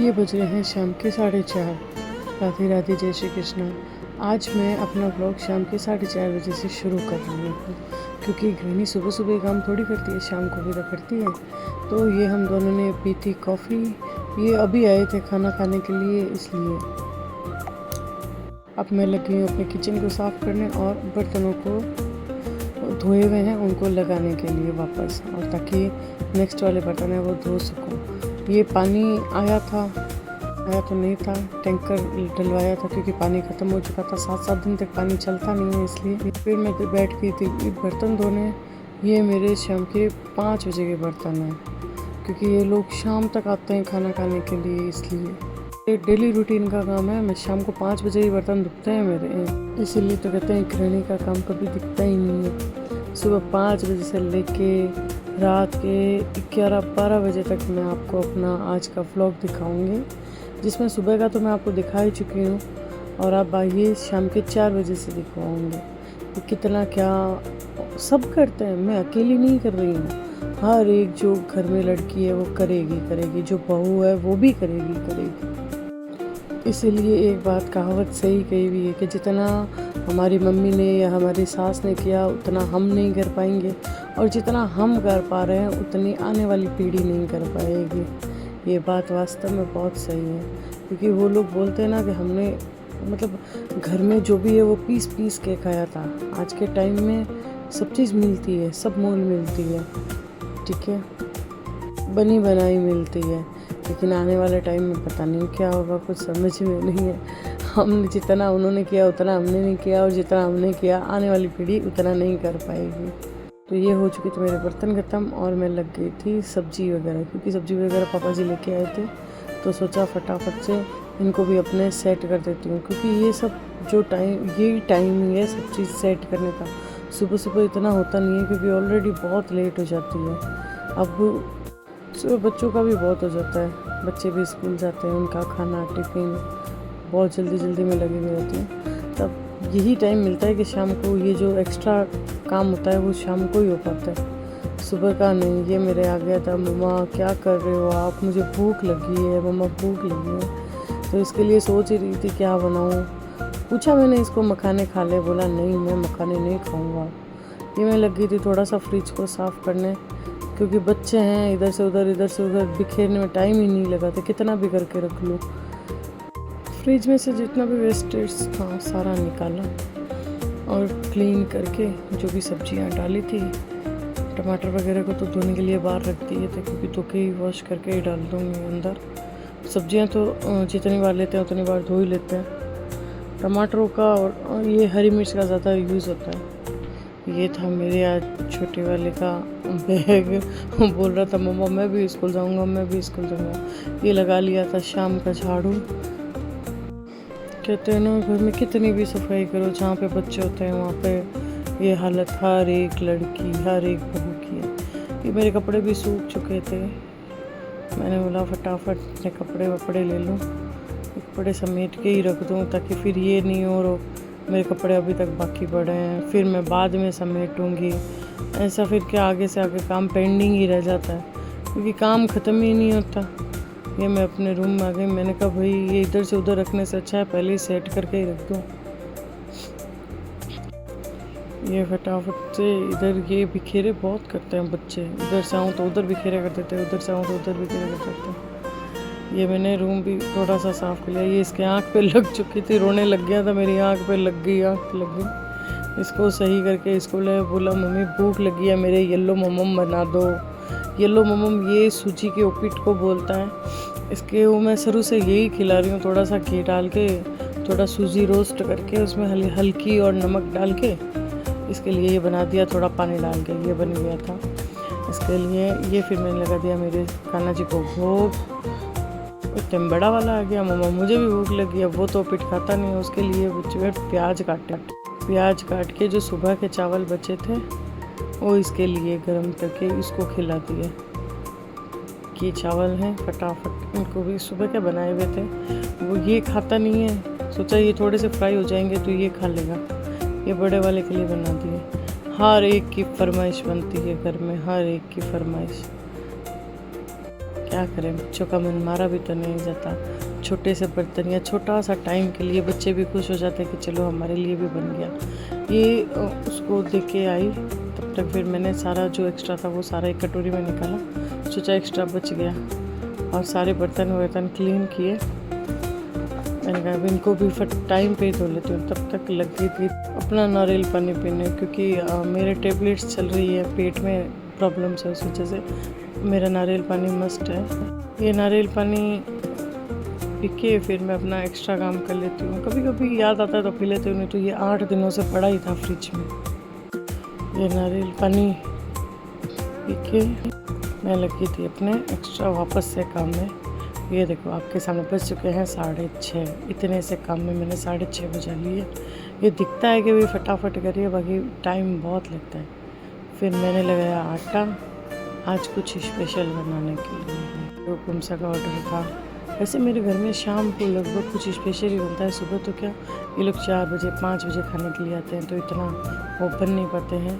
ये बज रहे हैं शाम के 4:30। राधे राधे, जय श्री कृष्ण। आज मैं अपना ब्लॉग शाम के 4:30 बजे से शुरू कर रही हूँ, क्योंकि गृहिणी सुबह सुबह काम थोड़ी करती है, शाम को भी तो करती है। तो ये हम दोनों ने पी थी कॉफ़ी। ये अभी आए थे खाना खाने के लिए, इसलिए अब मैं लगी हूँ अपने किचन को साफ़ करने और बर्तनों को धोए हुए हैं उनको लगाने के लिए वापस, और ताकि नेक्स्ट वाले बर्तन है वो धो सकूँ। ये पानी आया तो नहीं था, टैंकर डलवाया था क्योंकि पानी ख़त्म हो चुका था। 7 दिन तक पानी चलता नहीं है, इसलिए फिर मैं बैठ गई थी बर्तन धोने। ये मेरे शाम के 5 बजे के बर्तन हैं, क्योंकि ये लोग शाम तक आते हैं खाना खाने के लिए, इसलिए ये डेली रूटीन का काम है। मैं शाम को 5 बजे ही बर्तन धुलते हैं मेरे, इसीलिए तो कहते हैं गृहिणी का काम कभी दिखता ही नहीं है। सुबह 5 बजे से लेके रात के 11-12 बजे तक मैं आपको अपना आज का व्लॉग दिखाऊंगी, जिसमें सुबह का तो मैं आपको दिखा ही चुकी हूँ, और अब आइए शाम के 4 बजे से दिखाऊंगी कि कितना क्या सब करते हैं। मैं अकेली नहीं कर रही हूँ, हर एक जो घर में लड़की है वो करेगी, जो बहू है वो भी करेगी। इसीलिए एक बात कहावत सही कही हुई है कि जितना हमारी मम्मी ने या हमारी सास ने किया उतना हम नहीं कर पाएंगे, और जितना हम कर पा रहे हैं उतनी आने वाली पीढ़ी नहीं कर पाएगी। ये बात वास्तव में बहुत सही है, क्योंकि वो लोग बोलते हैं ना कि हमने मतलब घर में जो भी है वो पीस के खाया था। आज के टाइम में सब चीज़ मिलती है, सब मोल मिलती है, ठीक है, बनी बनाई मिलती है, लेकिन आने वाले टाइम में पता नहीं क्या होगा, कुछ समझ में नहीं है। हमने जितना उन्होंने किया उतना हमने नहीं किया, और जितना हमने किया आने वाली पीढ़ी उतना नहीं कर पाएगी। तो ये हो चुके थे मेरे बर्तन ख़त्म, और मैं लग गई थी सब्जी वगैरह, क्योंकि सब्जी वगैरह पापा जी लेके आए थे, तो सोचा फटाफट से इनको भी अपने सेट कर देती हूँ, क्योंकि ये सब जो यही टाइम है सब चीज़ सेट करने का। सुबह इतना होता नहीं है, क्योंकि ऑलरेडी बहुत लेट हो जाती है। अब सुबह बच्चों का भी बहुत हो जाता है, बच्चे भी स्कूल जाते हैं, उनका खाना टिफ़िन बहुत जल्दी में लगे हुए रहते हैं। तब यही टाइम मिलता है कि शाम को ये जो एक्स्ट्रा काम होता है वो शाम को ही हो पाता है, सुबह का नहीं। ये मेरे आ गया था, मम्मा क्या कर रहे हो आप, मुझे भूख लगी है, मम्मा भूख लगी है। तो इसके लिए सोच ही रही थी क्या बनाऊँ। पूछा मैंने इसको मखाने खा ले, बोला नहीं मैं मखाने नहीं खाऊँगा। ये मैं लगी थी थोड़ा सा फ्रिज को साफ़ करने, क्योंकि बच्चे हैं, इधर से उधर बिखेरने में टाइम ही नहीं लगा था, कितना भी करके रख लूँ। फ्रिज में से जितना भी वेस्टेज था सारा निकाला और क्लीन करके जो भी सब्जियां डाली थी, टमाटर वगैरह को तो धोने के लिए बाहर रख दिए थे, क्योंकि धो के ही वॉश करके ही डाल दूँगी अंदर। सब्जियां तो जितनी बार लेते हैं उतनी बार धो ही लेते हैं। टमाटरों का और ये हरी मिर्च का ज़्यादा यूज़ होता है। ये था मेरे आज छोटे वाले का बैग। बोल रहा था मम्मा मैं भी स्कूल जाऊँगा। ये लगा लिया था शाम का झाड़ू। कहते हैं ना, घर में कितनी भी सफाई करो, जहाँ पे बच्चे होते हैं वहाँ पे ये हालत हर एक लड़की, हर एक बहू की है। ये मेरे कपड़े भी सूख चुके थे, मैंने बोला फटाफट अपने कपड़े ले लूँ, कपड़े समेट के ही रख दूँ, ताकि फिर ये नहीं हो मेरे कपड़े अभी तक बाकी पड़े हैं, फिर मैं बाद में समेटूँगी। ऐसा फिर क्या आगे से आगे काम पेंडिंग ही रह जाता है, क्योंकि काम ख़त्म ही नहीं होता। ये मैं अपने रूम में आ गई, मैंने कहा भाई ये इधर से उधर रखने से अच्छा है पहले ही सेट करके ही रख दूँ। ये फटाफट से इधर ये बिखेरे बहुत करते हैं बच्चे, इधर से आऊँ तो उधर बिखेरे कर देते हैं, उधर से आऊँ तो उधर बिखेरे कर देते हैं। ये मैंने रूम भी थोड़ा सा साफ़ कर लिया। ये इसके आँख पे लग चुकी थी, रोने लग गया था, मेरी आँख पे लग गई। इसको सही करके इसको बोला मम्मी भूख लगी है, मेरे येलो मोमोम बना दो। येलो मोमोम ये सूजी के उपीट को बोलता है। इसके वो मैं शुरू से यही खिला रही हूँ, थोड़ा सा घी डाल के, थोड़ा सूजी रोस्ट करके उसमें हल्की और नमक डाल के इसके लिए ये बना दिया, थोड़ा पानी डाल के ये बन गया था इसके लिए। ये फिर मैंने लगा दिया मेरे कान्हा जी को भोग। इतना बड़ा वाला आ गया, मम्मा मुझे भी भूख लगी। अब वो तो पिट खाता नहीं है, उसके लिए बच्चे प्याज काट के जो सुबह के चावल बचे थे वो इसके लिए गरम करके इसको खिला दिए। ये चावल हैं, फटाफट इनको भी सुबह के बनाए हुए थे। वो ये खाता नहीं है, सोचा ये थोड़े से फ्राई हो जाएंगे तो ये खा लेगा। ये बड़े वाले के लिए बना दिए। हर एक की फरमाइश बनती है घर में, हर एक की फरमाइश क्या करें, बच्चों का मन मारा भी तो नहीं जाता। छोटे से बर्तन या छोटा सा टाइम के लिए बच्चे भी खुश हो जाते हैं कि चलो हमारे लिए भी बन गया। ये उसको दे के आई, तब तक फिर मैंने सारा जो एक्स्ट्रा था वो सारा एक कटोरी में निकाला, सोचा एक्स्ट्रा बच गया, और सारे बर्तन क्लीन किए। मैंने कहा इनको भी टाइम पे ही धो लेती हूँ। तब तक लग गई थी अपना नारियल पानी पीने, क्योंकि मेरे टेबलेट्स चल रही है, पेट में प्रॉब्लम्स है, उस वजह से मेरा नारियल पानी मस्ट है। ये नारियल पानी पी के फिर मैं अपना एक्स्ट्रा काम कर लेती हूँ। कभी कभी याद आता है तो पी लेती हूँ, नहीं तो ये 8 दिनों से पड़ा ही था फ्रिज में। ये नारियल पानी पी के मैं लगी थी अपने एक्स्ट्रा वापस से काम में। ये देखो आपके सामने बज चुके हैं 6:30। इतने से काम में मैंने 6:30 बजा लिए। ये दिखता है कि भी फटाफट करिए, बाकी टाइम बहुत लगता है। फिर मैंने लगाया आटा, आज कुछ स्पेशल बनाने के लिए। जो कुमसा का ऑर्डर था। वैसे मेरे घर में शाम को लगभग कुछ स्पेशल ही बनता है। सुबह तो क्या, ये लोग 4 बजे 5 बजे खाने के लिए आते हैं, तो इतना वो बन नहीं पाते हैं,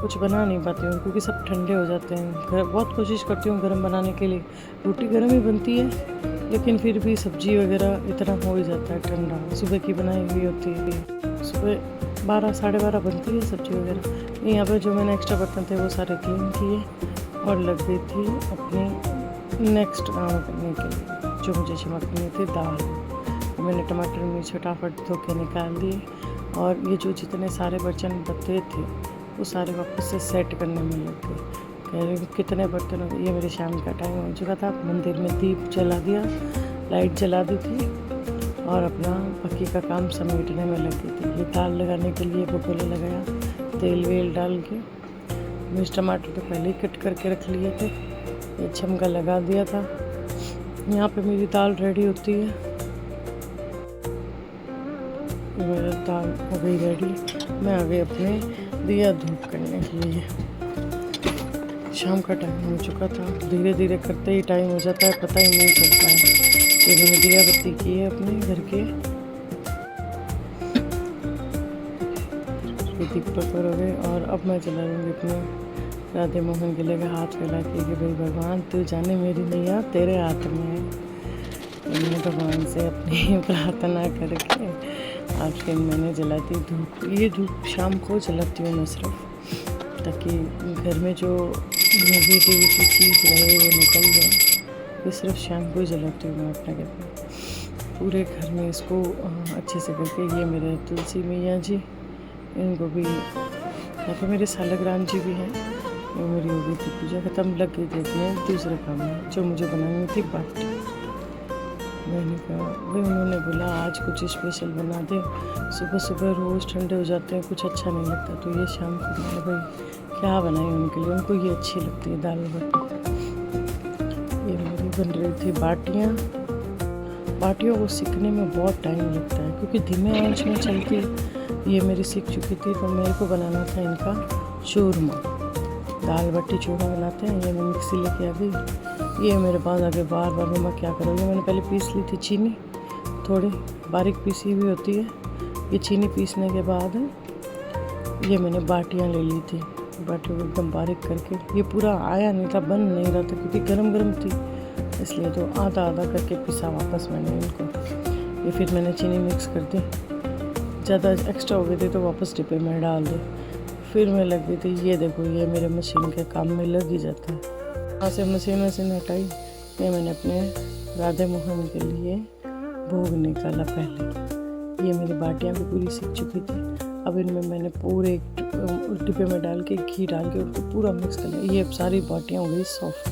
कुछ बना नहीं पाती हूँ, क्योंकि सब ठंडे हो जाते हैं। बहुत कोशिश करती हूँ गर्म बनाने के लिए, रोटी गर्म ही बनती है, लेकिन फिर भी सब्जी वगैरह इतना हो ही जाता है ठंडा। सुबह की बनाई हुई होती है, सुबह 12 साढ़े 12 बनती है सब्जी वगैरह। यहाँ पर जो मैंने एक्स्ट्रा बर्तन थे वो सारे क्लीन किए और लग गई थी अपनी नेक्स्ट काम करने के लिए, जो मुझे चमकनी थी दाल। मैंने टमाटर मिर्च फटाफट धो के निकाल दिए, और ये जो जितने सारे बर्तन बचे थे वो सारे वापस से सेट करने में लग गए। कह रही हूँ कितने बर्तन हो गए। ये मेरे शाम का टाइम हो चुका था, मंदिर में दीप जला दिया, लाइट जला दी थी, और अपना बाकी का काम समेटने में लग गई थी। ये दाल लगाने के लिए भगोना लगाया, तेल वेल डाल के। मिर्च टमाटर तो पहले ही कट करके रख लिए थे, ये छमका लगा दिया था। यहाँ पे मेरी दाल रेडी होती है। मेरी दाल हो गई रेडी, मैं आ गई अपने दिया धूप करने के लिए। शाम का टाइम हो चुका था, धीरे धीरे करते ही टाइम हो जाता है, पता ही नहीं चलता है। तो मैंने दिया बत्ती की है अपने घर के, दीपक हो गए। और अब मैं चला लूँगी अपने राधे मोहन गले का हाथ फैला के कि भाई भगवान तू जाने मेरी नैया तेरे हाथ में है। मैंने भगवान से अपनी प्रार्थना करके और फिर मैंने जला दी धूप। ये धूप शाम को जलाती हूँ मैं सिर्फ, ताकि घर में जो नेगेटिविटी चीज़ रहे वो निकल जाए। ये सिर्फ शाम को ही जलाती हूँ मैं अपने घर में, पूरे घर में इसको अच्छे से करके। ये मेरे तुलसी मैया जी, इनको भी, यहाँ पे मेरे सालग्राम जी भी हैं। वो मेरी हो गई थी पूजा खत्म, लग गई थी अपने दूसरे काम में, जो मुझे बनानी थी बाटी। मैंने कहा भाई, उन्होंने बोला आज कुछ स्पेशल बना दे, सुबह सुबह रोज़ ठंडे हो जाते हैं, कुछ अच्छा नहीं लगता, तो ये शाम को मैंने भाई क्या बनाई उनके लिए, उनको ये अच्छी लगती है दाल बाटी। ये मेरी बन रही थी बाटियाँ। बाटियों को सीखने में बहुत टाइम लगता है, क्योंकि धीमे आंच में चलती। ये मेरी सीख चुकी थी, तो मेरे को बनाना था इनका चूरमा, दाल बाटी चूरमा बनाते हैं। ये मैं मिक्सी लेके आ गई। ये मेरे पास आगे बार बार मम्मा क्या करोगे। मैंने पहले पीस ली थी चीनी, थोड़ी बारीक पीसी हुई होती है। ये चीनी पीसने के बाद ये मैंने बाटियाँ ले ली थी, बाटियों को एकदम बारीक करके। ये पूरा आया नहीं था, बन नहीं रहा था, क्योंकि गरम गरम थी, इसलिए तो आधा आधा करके पिसा वापस मैंने इनको। ये फिर मैंने चीनी मिक्स कर दी, ज़्यादा एक्स्ट्रा हो गई थी तो वापस डिब्बे में डाल दी। फिर मैं लग गई थी, ये देखो ये मेरे मशीन के काम में लग ही जाता है। वहाँ से मशीन हटाई, ये मैंने अपने राधे मोहन के लिए भोग निकाला पहले। ये मेरी बाटियाँ भी पूरी सीख चुकी थी। अब इनमें मैंने पूरे डिब्बे में डाल के घी डाल के उनको पूरा मिक्स कर लिया। ये सारी बाटियाँ हो गई सॉफ्ट।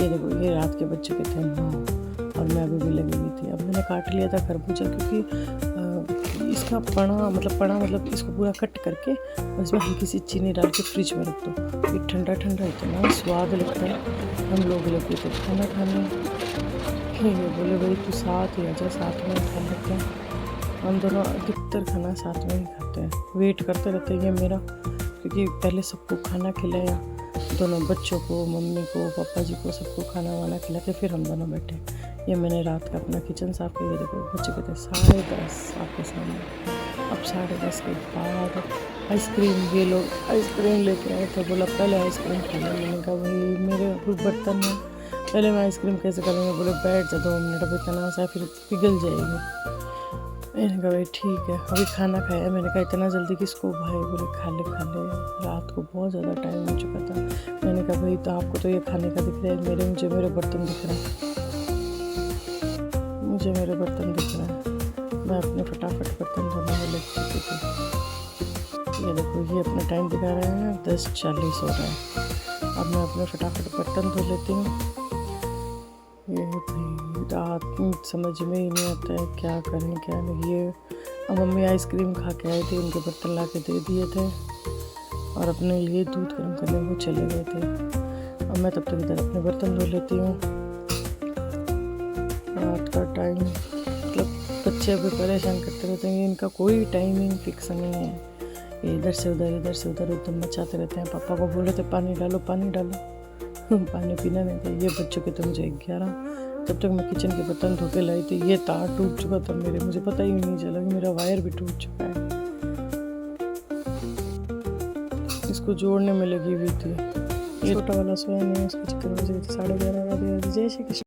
ये देखो ये रात के बज चुके थे 9, और मैं अभी भी लगी हुई थी। अब मैंने काट लिया था खरबूजा, क्योंकि इसका पना इसको पूरा कट करके और इसमें हल्की सी चीनी डाल के फ्रिज में रख दो। ये ठंडा ठंडा इतना स्वाद लगता है। हम लोग लगे थे खाना खाने, ये बोले भाई तू साथ ही आ जा, साथ में खा लेते हैं। हम दोनों अधिकतर खाना साथ में ही खाते हैं, वेट करते रहते हैं ये मेरा, क्योंकि पहले सबको खाना खिलाया, दोनों बच्चों को, मम्मी को, पापा जी को, सबको खाना वाना खिला के फिर हम दोनों बैठे। ये मैंने रात का अपना किचन साफ़ किया। देखो बच चुके थे 10:30 आपके सामने। अब 10:30 के बाद आइसक्रीम, ये लोग आइसक्रीम लेके आए थे, बोला पहले आइसक्रीम खाना। मैंने कहा भाई मेरे बर्तन में पहले मैं आइसक्रीम कैसे करूँगी, बोले बैठ जा 2 मिनट, अब इतना सा फिर पिघल जाएगी। मैंने कहा भाई ठीक है। अभी खाना खाया, मैंने कहा इतना जल्दी किसको भाई, बोले खा ले खा ले, रात को बहुत ज़्यादा टाइम हो चुका था। मैंने कहा भाई तो आपको तो ये खाने का दिख रहा है, मुझे मेरे बर्तन दिख रहा है, मुझे मेरे बर्तन दिख रहा है। मैं अपने फटाफट बर्तन धोने में लग चुकी थी। ये देखो ये अपना टाइम दिखा रहे हैं 10:40 हो रहा है। अब मैं अपने फटाफट बर्तन धो लेती हूँ। ये भाई रात समझ में ही नहीं आता है क्या करें क्या नहीं। ये अब मम्मी आइसक्रीम खा के आए थे, उनके बर्तन ला के दे दिए थे और अपने लिए दूध गर्म करने वो चले गए थे। अब मैं तब तक इधर अपने बर्तन धो लेती हूँ। रात का टाइम मतलब बच्चे अभी परेशान करते रहते हैं, इनका कोई टाइमिंग फिक्स नहीं है। ये इधर से उधर एकदम मचाते रहते हैं। पापा को बोले थे पानी डालो पानी डालो, पानी पीना नहीं था। ये बच्चों के तो मुझे 11, तब तक मैं किचन के बर्तन धो के लाई थी। ये तार टूट चुका था मेरे, मुझे पता ही नहीं चला कि मेरा वायर भी टूट चुका है। इसको जोड़ने में लगी हुई थी। ये छोटा वाला सोया नहीं है, उसके चक्कर में मुझे 11:30 बजे जय श्री कृष्ण।